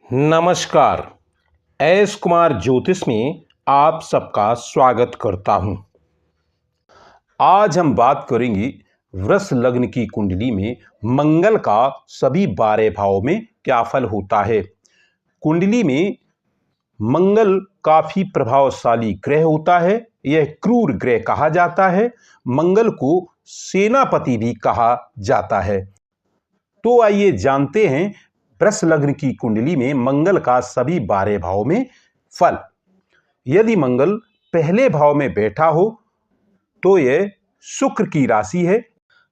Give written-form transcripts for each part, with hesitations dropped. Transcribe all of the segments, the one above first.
नमस्कार। एस कुमार ज्योतिष में आप सबका स्वागत करता हूं। आज हम बात करेंगे वृष लग्न की कुंडली में मंगल का सभी 12 भावों में क्या फल होता है। कुंडली में मंगल काफी प्रभावशाली ग्रह होता है। यह क्रूर ग्रह कहा जाता है। मंगल को सेनापति भी कहा जाता है। तो आइए जानते हैं वृष लग्न की कुंडली में मंगल का सभी 12 भाव में फल। यदि मंगल पहले भाव में बैठा हो तो यह शुक्र की राशि है।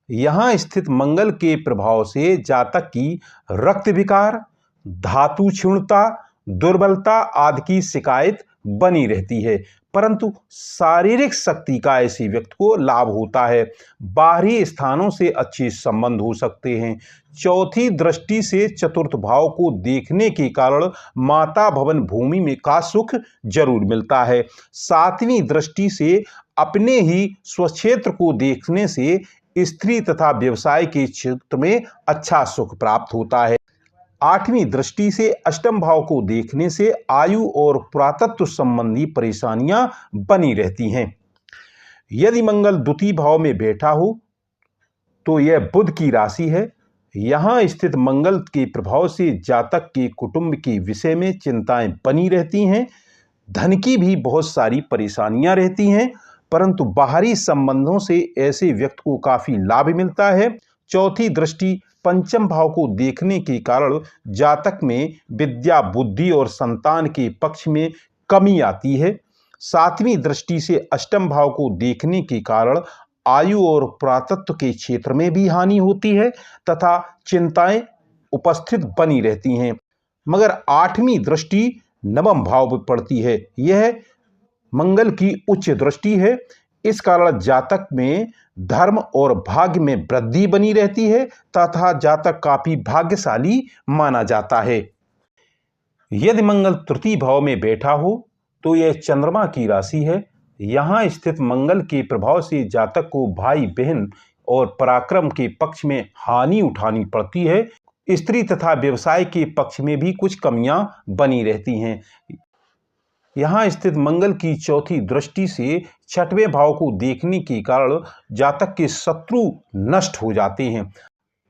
यहां स्थित मंगल के प्रभाव से जातक की रक्त विकार, धातु क्षीणता, दुर्बलता आदि की शिकायत बनी रहती है, परंतु शारीरिक शक्ति का ऐसे व्यक्ति को लाभ होता है। बाहरी स्थानों से अच्छे संबंध हो सकते हैं। चौथी दृष्टि से चतुर्थ भाव को देखने के कारण माता भवन भूमि में का सुख जरूर मिलता है। सातवीं दृष्टि से अपने ही स्वक्षेत्र को देखने से स्त्री तथा व्यवसाय के क्षेत्र में अच्छा सुख प्राप्त होता है। आठवीं दृष्टि से अष्टम भाव को देखने से आयु और पुरातत्व संबंधी परेशानियां बनी रहती हैं। यदि मंगल द्वितीय भाव में बैठा हो तो यह बुध की राशि है। यहां स्थित मंगल के प्रभाव से जातक के कुटुंब के विषय में चिंताएं बनी रहती हैं। धन की भी बहुत सारी परेशानियां रहती हैं, परंतु बाहरी संबंधों से ऐसे व्यक्ति को काफी लाभ मिलता है। चौथी दृष्टि पंचम भाव को देखने के कारण जातक में विद्या, बुद्धि और संतान के पक्ष में कमी आती है। सातवीं दृष्टि से अष्टम भाव को देखने के कारण आयु और पुरातत्व के क्षेत्र में भी हानि होती है तथा चिंताएं उपस्थित बनी रहती हैं। मगर आठवीं दृष्टि नवम भाव पर पड़ती है। यह मंगल की उच्च दृष्टि है। इस कारण जातक में धर्म और भाग्य में वृद्धि बनी रहती है तथा जातक काफी भाग्यशाली माना जाता है। यदि मंगल तृतीय भाव में बैठा हो तो यह चंद्रमा की राशि है। यहां स्थित मंगल के प्रभाव से जातक को भाई बहन और पराक्रम के पक्ष में हानि उठानी पड़ती है। स्त्री तथा व्यवसाय के पक्ष में भी कुछ कमियां बनी रहती हैं। यहां स्थित मंगल की चौथी दृष्टि से छठवें भाव को देखने के कारण जातक के शत्रु नष्ट हो जाते हैं।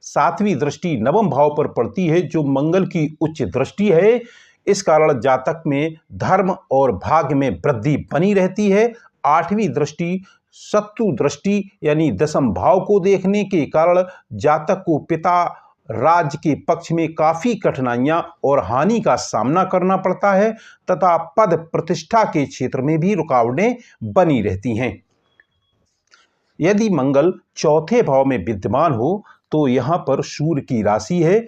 सातवीं दृष्टि नवम भाव पर पड़ती है जो मंगल की उच्च दृष्टि है। इस कारण जातक में धर्म और भाग्य में वृद्धि बनी रहती है। आठवीं दृष्टि शत्रु दृष्टि यानी दशम भाव को देखने के कारण जातक को पिता राज्य के पक्ष में काफी कठिनाइयां और हानि का सामना करना पड़ता है तथा पद प्रतिष्ठा के क्षेत्र में भी रुकावटें बनी रहती हैं। यदि मंगल चौथे भाव में विद्यमान हो तो यहां पर सूर्य की राशि है।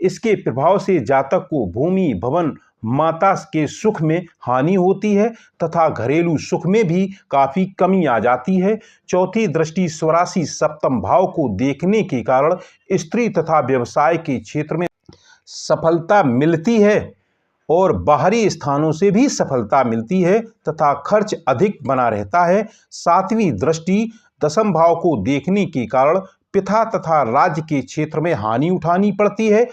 इसके प्रभाव से जातक को भूमि, भवन, माता के सुख में हानि होती है तथा घरेलू सुख में भी काफी कमी आ जाती है। चौथी दृष्टि स्वराशि सप्तम भाव को देखने के कारण स्त्री तथा व्यवसाय के क्षेत्र में सफलता मिलती है और बाहरी स्थानों से भी सफलता मिलती है तथा खर्च अधिक बना रहता है। सातवीं दृष्टि दशम भाव को देखने के कारण पिता तथा राज्य के क्षेत्र में हानि उठानी पड़ती है।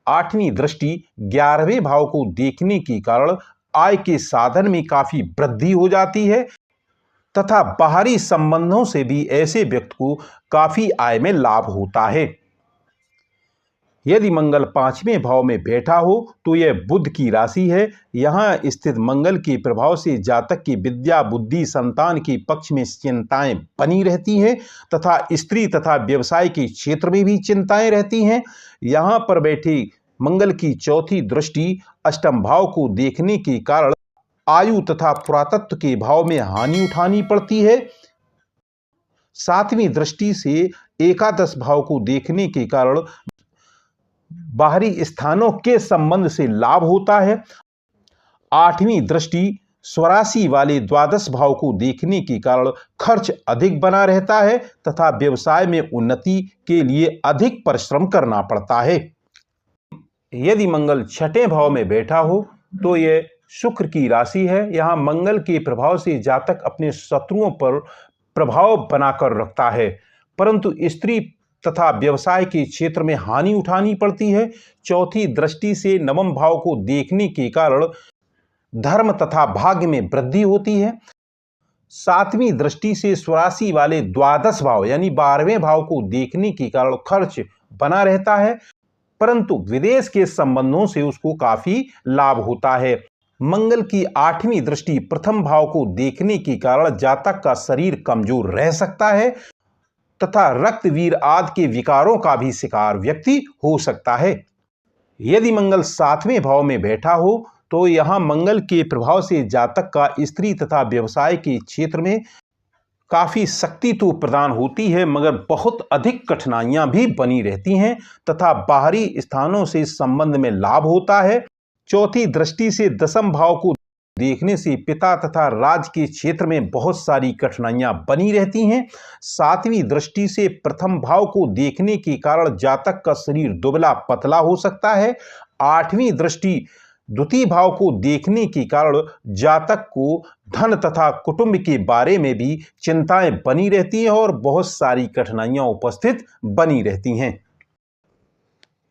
आठवीं दृष्टि 11वें भाव को देखने के कारण आय के साधन में काफी वृद्धि हो जाती है तथा बाहरी संबंधों से भी ऐसे व्यक्ति को काफी आय में लाभ होता है। यदि मंगल पांचवें भाव में बैठा हो तो यह बुध की राशि है। यहां स्थित मंगल के प्रभाव से जातक की विद्या, बुद्धि, संतान के पक्ष में चिंताएं बनी रहती हैं तथा स्त्री तथा व्यवसाय के क्षेत्र में भी चिंताएं रहती हैं। यहां पर बैठे मंगल की चौथी दृष्टि अष्टम भाव को देखने के कारण आयु तथा पुरातत्व के भाव में हानि उठानी पड़ती है। सातवीं दृष्टि से एकादश भाव को देखने के कारण बाहरी स्थानों के संबंध से लाभ होता है। आठवीं दृष्टि स्वराशि वाले द्वादश भाव को देखने के कारण खर्च अधिक बना रहता है तथा व्यवसाय में उन्नति के लिए अधिक परिश्रम करना पड़ता है। यदि मंगल छठे भाव में बैठा हो तो यह शुक्र की राशि है। यहां मंगल के प्रभाव से जातक अपने शत्रुओं पर प्रभाव बनाकर रखता है, परंतु स्त्री तथा व्यवसाय के क्षेत्र में हानि उठानी पड़ती है। चौथी दृष्टि से नवम भाव को देखने के कारण धर्म तथा भाग्य में वृद्धि होती है। सातवीं दृष्टि से स्वराशि वाले द्वादश भाव यानी 12वें भाव को देखने के कारण खर्च बना रहता है, परंतु विदेश के संबंधों से उसको काफी लाभ होता है। मंगल की 8वीं दृष्टि प्रथम भाव को देखने के कारण जातक का शरीर कमजोर रह सकता है तथा रक्तवीर आदि के विकारों का भी शिकार व्यक्ति हो सकता है। यदि मंगल 7वें भाव में बैठा हो तो यहां मंगल के प्रभाव से जातक का स्त्री तथा व्यवसाय के क्षेत्र में काफी शक्ति तो प्रदान होती है, मगर बहुत अधिक कठिनाइयां भी बनी रहती हैं तथा बाहरी स्थानों से संबंध में लाभ होता है। चौथी दृष्टि से दसम भाव को देखने से पिता तथा राज के क्षेत्र में बहुत सारी कठिनाइयां बनी रहती हैं। सातवीं दृष्टि से प्रथम भाव को देखने के कारण जातक का शरीर दुबला पतला हो सकता है। आठवीं दृष्टि द्वितीय भाव को देखने के कारण जातक को धन तथा कुटुंब के बारे में भी चिंताएं बनी रहती हैं और बहुत सारी कठिनाइयां उपस्थित बनी रहती हैं।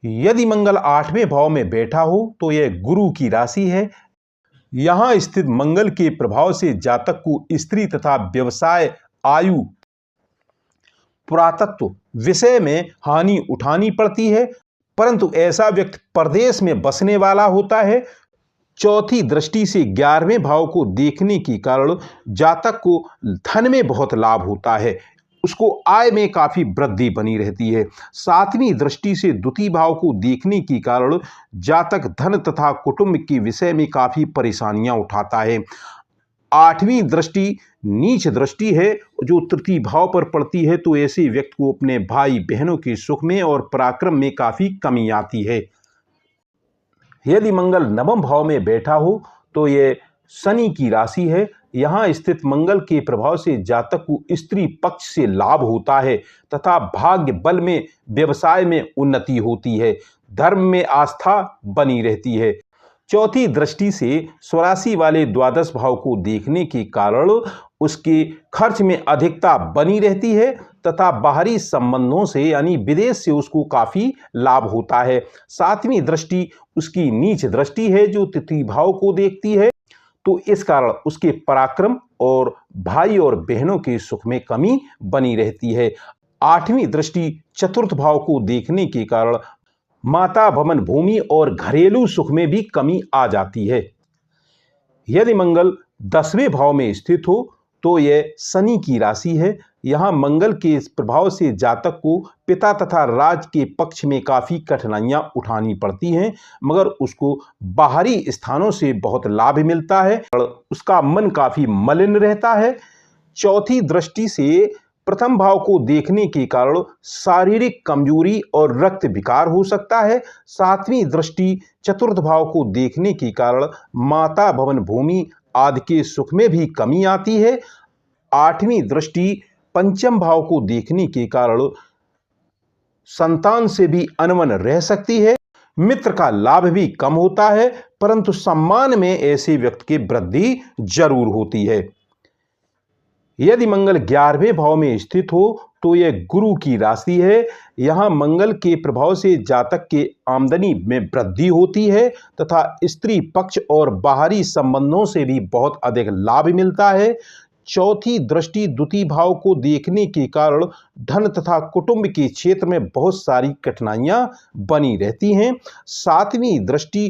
यदि मंगल 8वें भाव में बैठा हो तो यह गुरु की राशि है। यहां स्थित मंगल के प्रभाव से जातक को स्त्री तथा व्यवसाय, आयु, पुरातत्व विषय में हानि उठानी पड़ती है, परंतु ऐसा व्यक्ति परदेश में बसने वाला होता है। चौथी दृष्टि से 11वें भाव को देखने के कारण जातक को धन में बहुत लाभ होता है, उसको आय में काफी वृद्धि बनी रहती है। सातवीं दृष्टि से द्वितीय भाव को देखने के कारण जातक धन तथा कुटुंब के विषय में काफी परेशानियां उठाता है। आठवीं दृष्टि नीच दृष्टि है जो तृतीय भाव पर पड़ती है, तो ऐसे व्यक्ति को अपने भाई बहनों के सुख में और पराक्रम में काफी कमी आती है। यदि मंगल नवम भाव में बैठा हो तो यह शनि की राशि है। यहां स्थित मंगल के प्रभाव से जातक को स्त्री पक्ष से लाभ होता है तथा भाग्य बल में व्यवसाय में उन्नति होती है, धर्म में आस्था बनी रहती है। चौथी दृष्टि से स्वराशि वाले द्वादश भाव को देखने के कारण उसके खर्च में अधिकता बनी रहती है तथा बाहरी संबंधों से यानी विदेश से उसको काफी लाभ होता है। सातवीं दृष्टि उसकी नीच दृष्टि है जो तृतीय भाव को देखती है, तो इस कारण उसके पराक्रम और भाई और बहनों के सुख में कमी बनी रहती है। आठवीं दृष्टि चतुर्थ भाव को देखने के कारण माता, भवन, भूमि और घरेलू सुख में भी कमी आ जाती है। यदि मंगल 10वें भाव में स्थित हो तो यह शनि की राशि है। यहां मंगल के प्रभाव से जातक को पिता तथा राज के पक्ष में काफी कठिनाइयां उठानी पड़ती हैं, मगर उसको बाहरी स्थानों से बहुत लाभ मिलता है, उसका मन काफी मलिन रहता है। चौथी दृष्टि से प्रथम भाव को देखने के कारण शारीरिक कमजोरी और रक्त विकार हो सकता है। सातवीं दृष्टि चतुर्थ भाव को देखने के कारण माता, भवन, भूमि आदि के सुख में भी कमी आती है। आठवीं दृष्टि पंचम भाव को देखने के कारण संतान से भी अनबन रह सकती है, मित्र का लाभ भी कम होता है, परंतु सम्मान में ऐसे व्यक्ति की वृद्धि जरूर होती है। यदि मंगल 11वें भाव में स्थित हो तो यह गुरु की राशि है। यहां मंगल के प्रभाव से जातक के आमदनी में वृद्धि होती है तथा स्त्री पक्ष और बाहरी संबंधों से भी बहुत अधिक लाभ मिलता है। चौथी दृष्टि द्वितीय भाव को देखने के कारण धन तथा कुटुंब के क्षेत्र में बहुत सारी कठिनाइयां बनी रहती हैं। सातवीं दृष्टि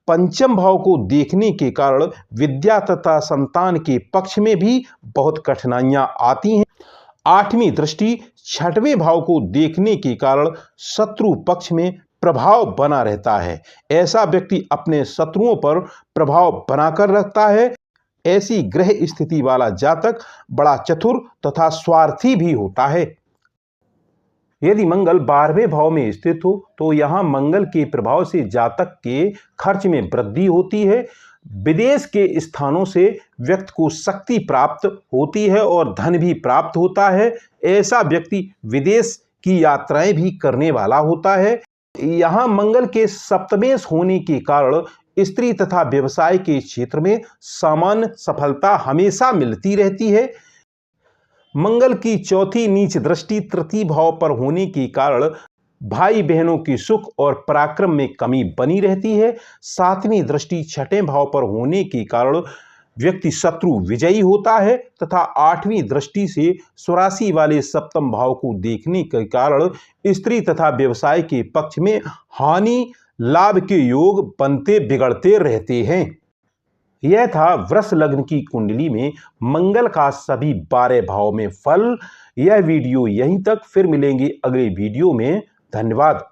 पंचम भाव को देखने के कारण विद्या तथा संतान के पक्ष में भी बहुत कठिनाइयां आती हैं। आठवीं दृष्टि छठवें भाव को देखने के कारण शत्रु पक्ष में प्रभाव बना रहता है। ऐसा व्यक्ति अपने शत्रुओं पर प्रभाव बनाकर रखता है। ऐसी ग्रह स्थिति वाला जातक बड़ा चतुर तथा स्वार्थी भी होता है। यदि मंगल 12वें भाव में स्थित हो तो यहां मंगल के प्रभाव से जातक के खर्च में वृद्धि होती है। विदेश के स्थानों से व्यक्ति को शक्ति प्राप्त होती है और धन भी प्राप्त होता है। ऐसा व्यक्ति विदेश की यात्राएं भी करने वाला होता है। यहां मंगल के सप्तमेश होने के कारण स्त्री तथा व्यवसाय के क्षेत्र में सामान्य सफलता हमेशा मिलती रहती है। मंगल की चौथी नीच दृष्टि तृतीय भाव पर होने के कारण भाई बहनों के सुख और पराक्रम में कमी बनी रहती है। सातवीं दृष्टि छठें भाव पर होने के कारण व्यक्ति शत्रु विजयी होता है तथा आठवीं दृष्टि से स्वराशि वाले सप्तम भाव को देखने के कारण स्त्री तथा व्यवसाय के पक्ष में हानि लाभ के योग बनते बिगड़ते रहते हैं। यह था वृष लग्न की कुंडली में मंगल का सभी 12 भाव में फल। यह वीडियो यहीं तक, फिर मिलेंगे अगले वीडियो में। धन्यवाद।